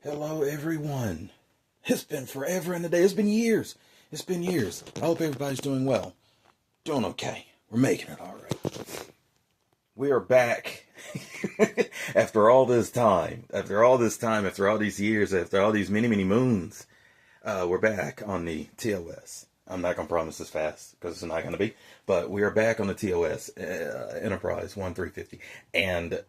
Hello, everyone. It's been forever and a day. It's been years. It's been years. I hope everybody's doing well. Doing okay. We're making it all right. We are back after all this time. After all these years, after all these many, many moons. We're back on the TOS. I'm not going to promise this fast because it's not going to be. But we are back on the TOS Enterprise 1350. And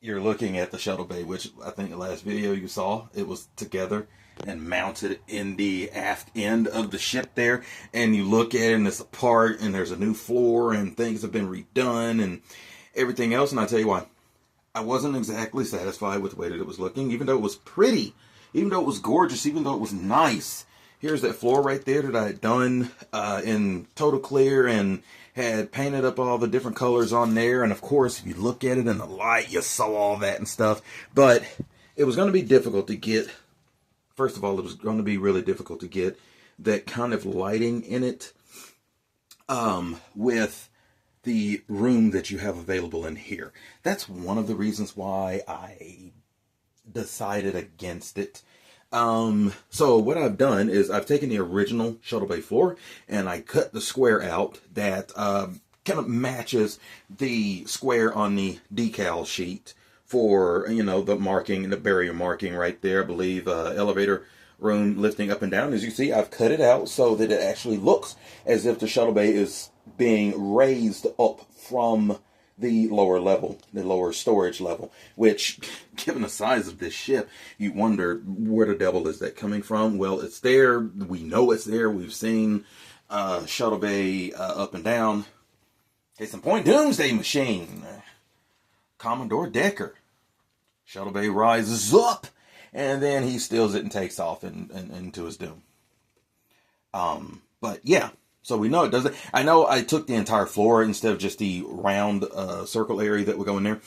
you're looking at the shuttle bay, which I think the last video you saw, it was together and mounted in the aft end of the ship there. And you look at it and it's apart and there's a new floor and things have been redone and everything else. And I tell you what, I wasn't exactly satisfied with the way that it was looking, even though it was pretty, even though it was gorgeous, even though it was nice. Here's that floor right there that I had done in total clear and had painted up all the different colors on there. And of course, if you look at it in the light, you saw all that and stuff. But it was going to be difficult to get, first of all, it was going to be really difficult to get that kind of lighting in it with the room that you have available in here. That's one of the reasons why I decided against it. So what I've done is I've taken the original shuttle bay floor and I cut the square out that kind of matches the square on the decal sheet for, you know, the marking, the barrier marking right there. I believe elevator room lifting up and down. As you see, I've cut it out so that it actually looks as if the shuttle bay is being raised up from the lower level, the lower storage level, which, given the size of this ship, you wonder where the devil is that coming from. Well, it's there. We know it's there. We've seen shuttle bay up and down. Case in point, Doomsday Machine. Commodore Decker. Shuttle bay rises up, and then he steals it and takes off into his doom. But yeah. So we know it doesn't. I know I took the entire floor instead of just the round circle area that would go in there.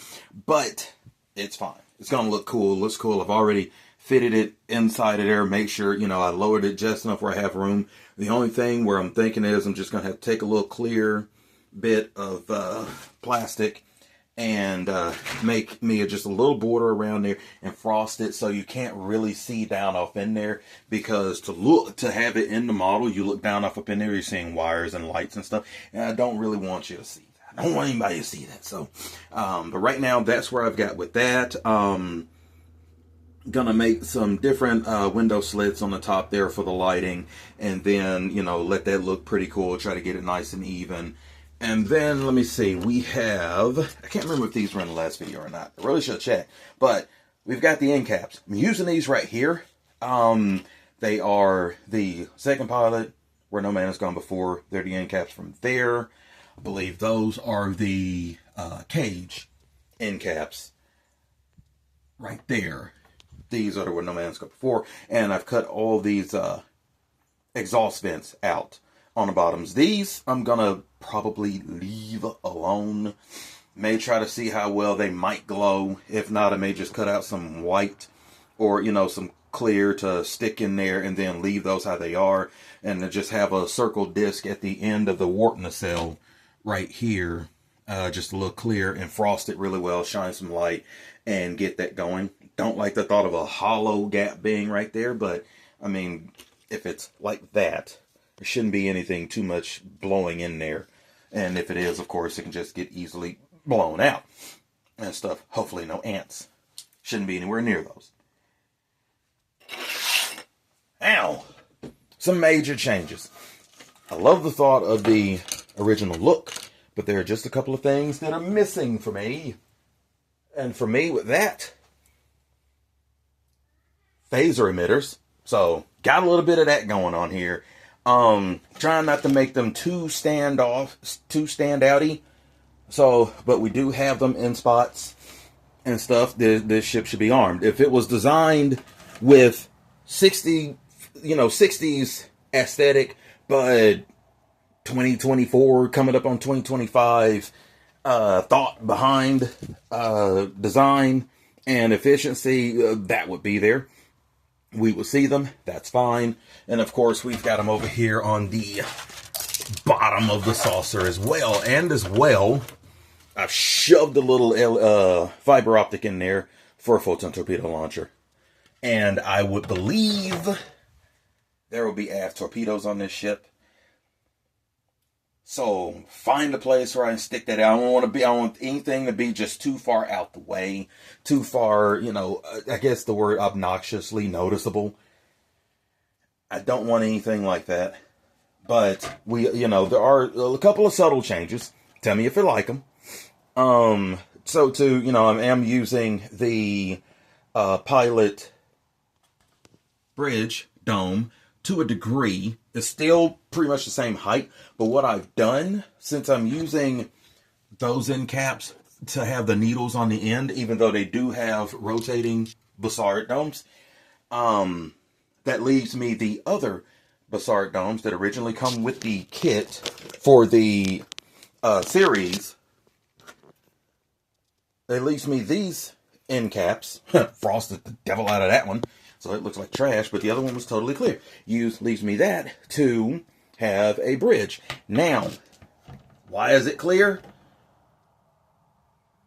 But it's fine. It's going to look cool. Looks cool. I've already fitted it inside of there. Make sure, you know, I lowered it just enough where I have room. The only thing where I'm thinking is I'm just going to have to take a little clear bit of plastic and make me just a little border around there and frost it so you can't really see down off in there, because to have it in the model, you look down off up in there, you're seeing wires and lights and stuff, and I don't really want you to see that. I don't want anybody to see that. So but right now that's where I've got with that. Gonna make some different window slits on the top there for the lighting, and then, you know, let that look pretty cool, try to get it nice and even. And then, let me see, we have, I can't remember if these were in the last video or not. I really should check. But we've got the end caps. I'm using these right here. They are the second pilot, Where No Man Has Gone Before. They're the end caps from there. I believe those are the cage end caps right there. These are the Where No Man Has Gone Before. And I've cut all these exhaust vents out on the bottoms. These I'm gonna probably leave alone. May try to see how well they might glow. If not, I may just cut out some white or, you know, some clear to stick in there and then leave those how they are, and then just have a circle disc at the end of the warp nacelle right here, just a little clear, and frost it really well, shine some light and get that going. Don't like the thought of a hollow gap being right there, but I mean, if it's like that, there shouldn't be anything too much blowing in there. And if it is, of course, it can just get easily blown out and stuff. Hopefully no ants. Shouldn't be anywhere near those. Ow! Some major changes. I love the thought of the original look, but there are just a couple of things that are missing for me. And for me, with that, phaser emitters. So, got a little bit of that going on here. Trying not to make them too standouty. So, but we do have them in spots and stuff. This ship should be armed. If it was designed with 60s aesthetic, but 2024 coming up on 2025 thought behind design and efficiency, that would be there. We will see them. That's fine. And of course, we've got them over here on the bottom of the saucer as well. And as well, I've shoved a little fiber optic in there for a photon torpedo launcher. And I would believe there will be aft torpedoes on this ship. So find a place where I can stick that out. I don't want anything to be just too far out the way, too far, I guess the word obnoxiously noticeable. I don't want anything like that. But there are a couple of subtle changes. Tell me if you like them. I am using the Pilot bridge dome to a degree. It's still pretty much the same height, but what I've done, since I'm using those end caps to have the needles on the end, even though they do have rotating Bussard domes, that leaves me the other Bussard domes that originally come with the kit for the series. It leaves me these end caps. Frosted the devil out of that one, so it looks like trash, but the other one was totally clear. Leaves me that to have a bridge. Now, why is it clear?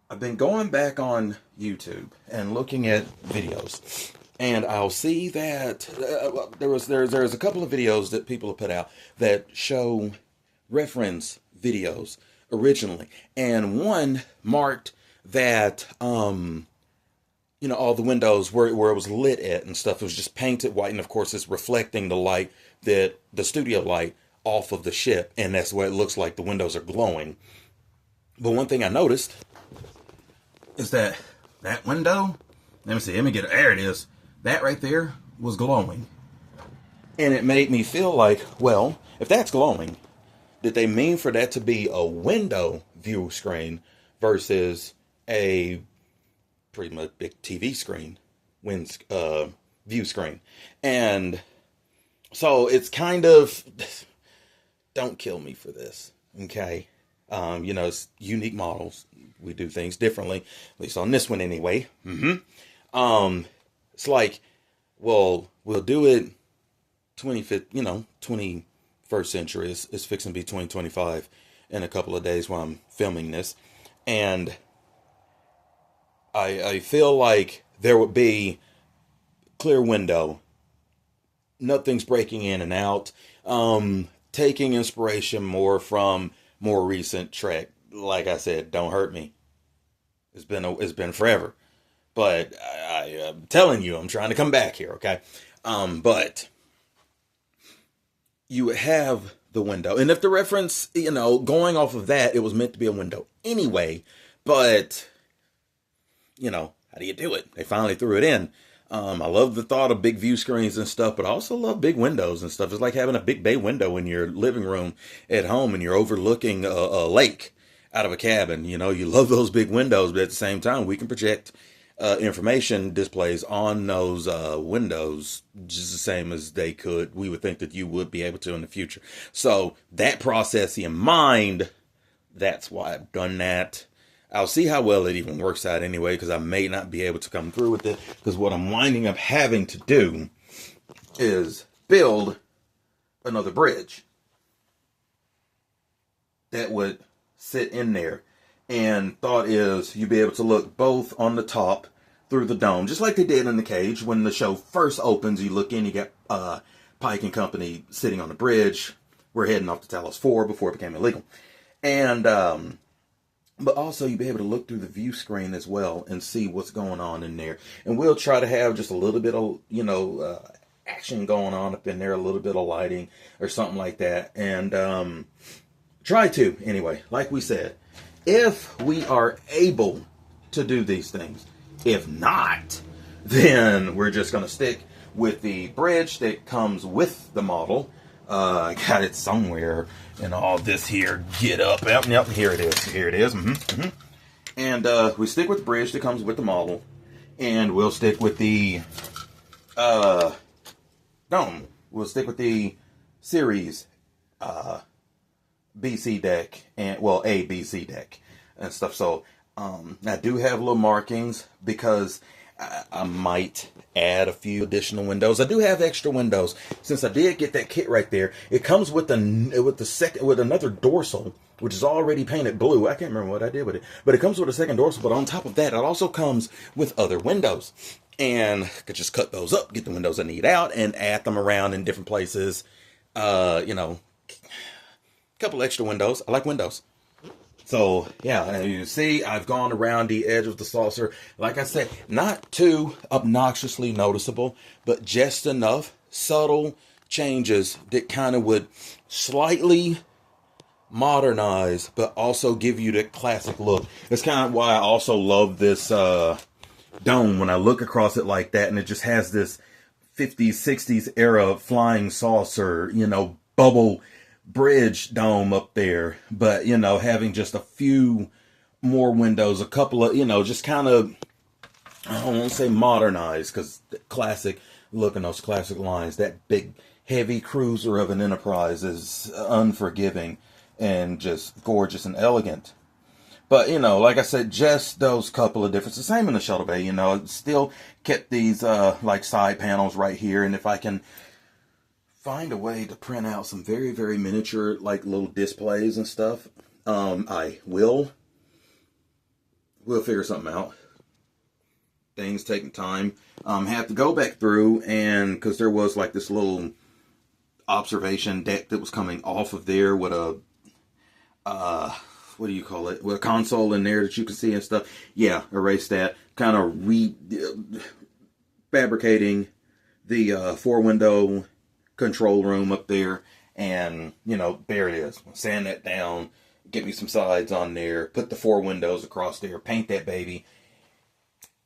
I've been going back on YouTube and looking at videos, and I'll see that there's a couple of videos that people have put out that show reference videos originally, and one marked that all the windows where it was lit at and stuff, it was just painted white, and of course it's reflecting the light, that the studio light, off of the ship, and that's what it looks like. The windows are glowing. But one thing I noticed is that window, there it is, that right there was glowing. And it made me feel like, well, if that's glowing, did they mean for that to be a window view screen versus a pretty much big TV screen view screen? And so it's kind of, don't kill me for this, okay? It's unique models. We do things differently, at least on this one anyway. It's like, well, we'll do it 21st century. It's fixing to be 2025 in a couple of days while I'm filming this. And I feel like there would be clear window. Nothing's breaking in and out. Taking inspiration more from more recent Trek. Like I said, don't hurt me. It's been forever. But I'm telling you, I'm trying to come back here, okay? But you have the window. And if the reference, going off of that, it was meant to be a window anyway. But, how do you do it? They finally threw it in. I love the thought of big view screens and stuff, but I also love big windows and stuff. It's like having a big bay window in your living room at home and you're overlooking a lake out of a cabin. You love those big windows, but at the same time, we can project information displays on those windows just the same as we would think that you would be able to in the future. So that process in mind, that's why I've done that. I'll see how well it even works out anyway, because I may not be able to come through with it, because what I'm winding up having to do is build another bridge that would sit in there. And thought is you'd be able to look both on the top through the dome, just like they did in The Cage. When the show first opens, you look in, you got Pike and company sitting on the bridge. We're heading off to Talos 4 before it became illegal. And but also you'll be able to look through the view screen as well and see what's going on in there. And we'll try to have just a little bit of, action going on up in there, a little bit of lighting or something like that. And try to, anyway, like we said, if we are able to do these things. If not, then we're just going to stick with the bridge that comes with the model. I got it somewhere in all this here. Get up. Yep, here it is. Here it is. And we stick with the bridge that comes with the model. And we'll stick with the dome. We'll stick with the series BC deck, and A BC deck and stuff. So I do have little markings because I might add a few additional windows. I do have extra windows since I did get that kit right there. It comes with with another dorsal, which is already painted blue. I can't remember what I did with it, but it comes with a second dorsal. But on top of that, it also comes with other windows, and I could just cut those up, get the windows I need out, and add them around in different places. You know, a couple extra windows. I like windows. So, yeah, you see, I've gone around the edge of the saucer. Like I said, not too obnoxiously noticeable, but just enough subtle changes that kind of would slightly modernize, but also give you that classic look. That's kind of why I also love this dome when I look across it like that, and it just has this 50s, 60s era flying saucer, you know, bubble bridge dome up there, but you know, having just a few more windows, a couple of, you know, just kind of, I don't want to say modernized, because classic look in those classic lines, that big heavy cruiser of an Enterprise is unforgiving and just gorgeous and elegant. But, you know, like I said, just those couple of differences. Same in the shuttle bay, you know, still kept these like side panels right here, and if I can find a way to print out some very, very miniature, like little displays and stuff, I will. We'll figure something out. Things taking time. Have to go back through, and because there was like this little observation deck that was coming off of there with a, what do you call it? With a console in there that you can see and stuff. Yeah, erase that. Kind of fabricating the 4-window control room up there, and you know, there it is. Sand that down, get me some sides on there, put the 4 windows across there, paint that baby,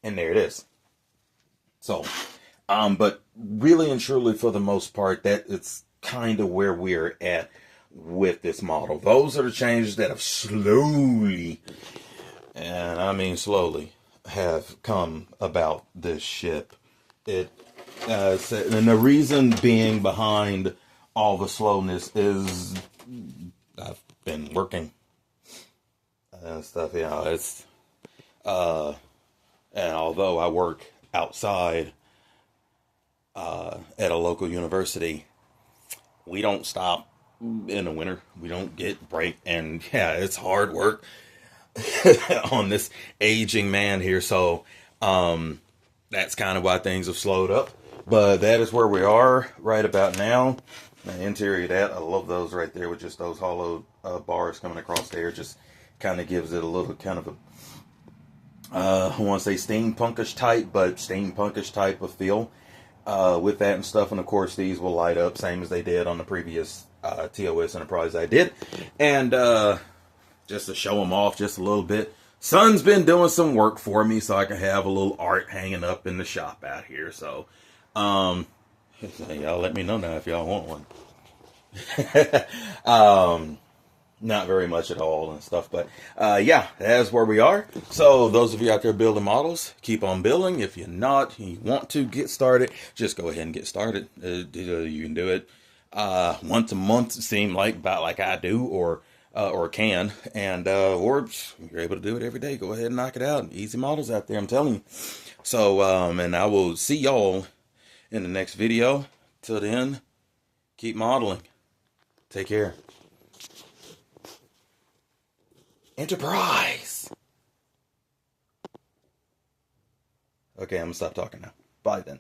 and there it is. So, but really and truly, for the most part, that it's kind of where we're at with this model. Those are the changes that have slowly, and I mean slowly, have come about this ship. It and the reason being behind all the slowness is I've been working and stuff. Yeah, it's and although I work outside at a local university, we don't stop in the winter. We don't get break, and yeah, it's hard work on this aging man here. So that's kind of why things have slowed up. But that is where we are right about now. The interior of that, I love those right there with just those hollow bars coming across there. Just kind of gives it a little kind of a, I want to say steampunkish type, but steampunkish type of feel with that and stuff. And of course, these will light up same as they did on the previous TOS Enterprise I did. And just to show them off just a little bit, Son's been doing some work for me so I can have a little art hanging up in the shop out here. So, y'all let me know now if y'all want one. Not very much at all and stuff, but yeah, that's where we are. So those of you out there building models, keep on building. If you're not, you want to get started, just go ahead and get started. You can do it once a month, it seems about like I do, or can, and or you're able to do it every day. Go ahead and knock it out. Easy models out there, I'm telling you. So and I will see y'all in the next video. Till then, keep modeling. Take care. Enterprise. Okay, I'm gonna stop talking now. Bye then.